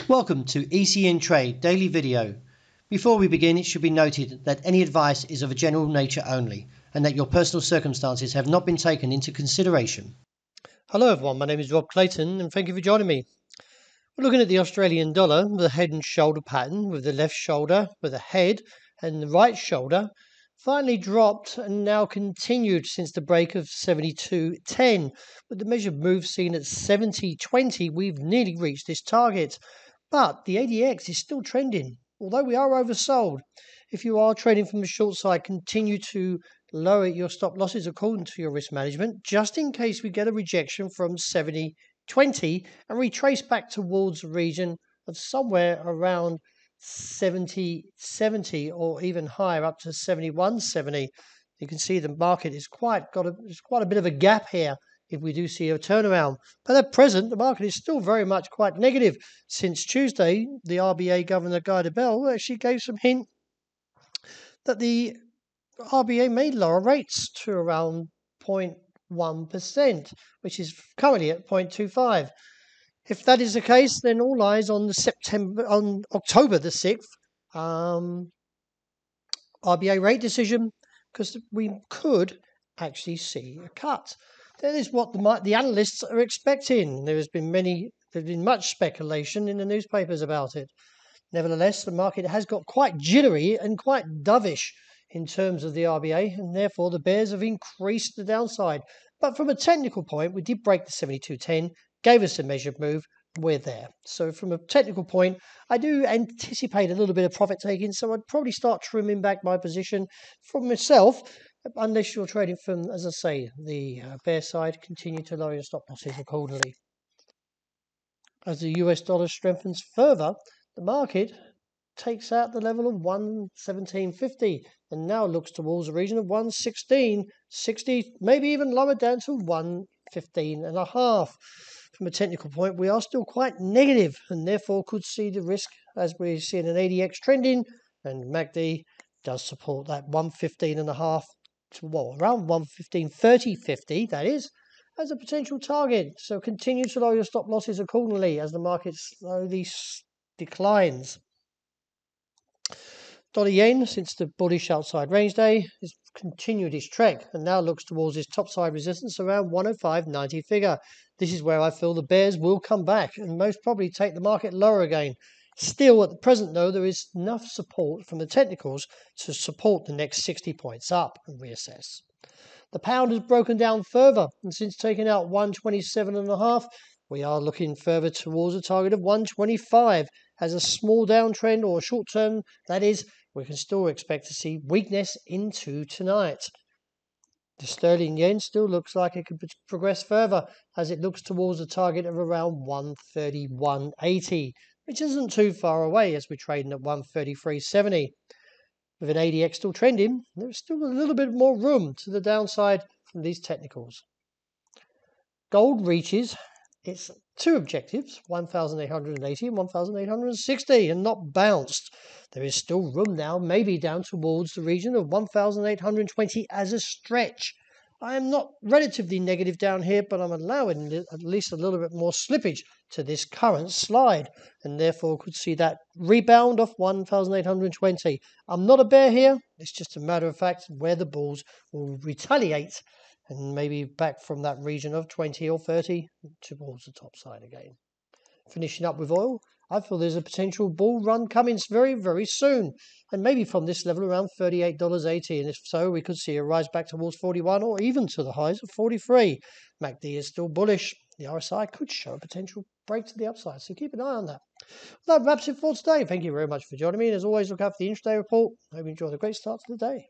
Welcome to ECNTRADE Daily Video. Before we begin, it should be noted that any advice is of a general nature only and that your personal circumstances have not been taken into consideration. Hello everyone, my name is Rob Clayton and thank you for joining me. We're looking at the Australian dollar with a head and shoulder pattern, with the left shoulder, with the head and the right shoulder finally dropped and now continued since the break of 72.10. With the measured move seen at 70.20, we've nearly reached this target. But the ADX is still trending, although we are oversold. If you are trading from the short side, continue to lower your stop losses according to your risk management, just in case we get a rejection from 70.20 and retrace back towards the region of somewhere around 70.70 or even higher up to 71.70. You can see the market is quite a bit of a gap here if we do see a turnaround. But at present, the market is still very much quite negative. Since Tuesday, the RBA Governor Debelle actually gave some hint that the RBA may lower rates to around 0.1%, which is currently at 0.25. If that is the case, then all eyes on October the 6th RBA rate decision, because we could actually see a cut. That is what the analysts are expecting. There's been much speculation in the newspapers about it. Nevertheless, the market has got quite jittery and quite dovish in terms of the RBA, and therefore the bears have increased the downside. But from a technical point, we did break the 72.10, gave us a measured move. We're there. So from a technical point, I do anticipate a little bit of profit taking, so I'd probably start trimming back my position from myself, unless you're trading from, as I say, the bear side. Continue to lower your stop losses accordingly. As the US dollar strengthens further, the market takes out the level of 117.50 and now looks towards a region of 116.60, maybe even lower down to 115.5. From a technical point, we are still quite negative and therefore could see the risk as we're seeing an ADX trending, and MACD does support that 115.5 to around 115.30.50, that is, as a potential target. So continue to lower your stop losses accordingly as the market slowly declines. Dollar yen, since the bullish outside range day, has continued its trek and now looks towards its topside resistance around 105.90 figure. This is where I feel the bears will come back and most probably take the market lower again. Still, at the present though, there is enough support from the technicals to support the next 60 points up and reassess. The pound has broken down further, and since taking out 127.5, we are looking further towards a target of 125 as a small downtrend, or short term, that is. We can still expect to see weakness into tonight. The sterling yen still looks like it could progress further as it looks towards a target of around 131.80, which isn't too far away as we're trading at 133.70. With an ADX still trending, there's still a little bit more room to the downside from these technicals. Gold reaches its two objectives, 1,880 and 1,860, and not bounced. There is still room now, maybe down towards the region of 1,820 as a stretch. I am not relatively negative down here, but I'm allowing at least a little bit more slippage to this current slide, and therefore could see that rebound off 1,820. I'm not a bear here. It's just a matter of fact where the bulls will retaliate and maybe back from that region of 20 or 30 towards the top side again. Finishing up with oil, I feel there's a potential bull run coming very, very soon, and maybe from this level around $38.80, and if so, we could see a rise back towards 41 or even to the highs of 43. MACD is still bullish. The RSI could show a potential break to the upside, so keep an eye on that. Well, that wraps it for today. Thank you very much for joining me, and as always, look out for the intraday report. I hope you enjoy the great start to the day.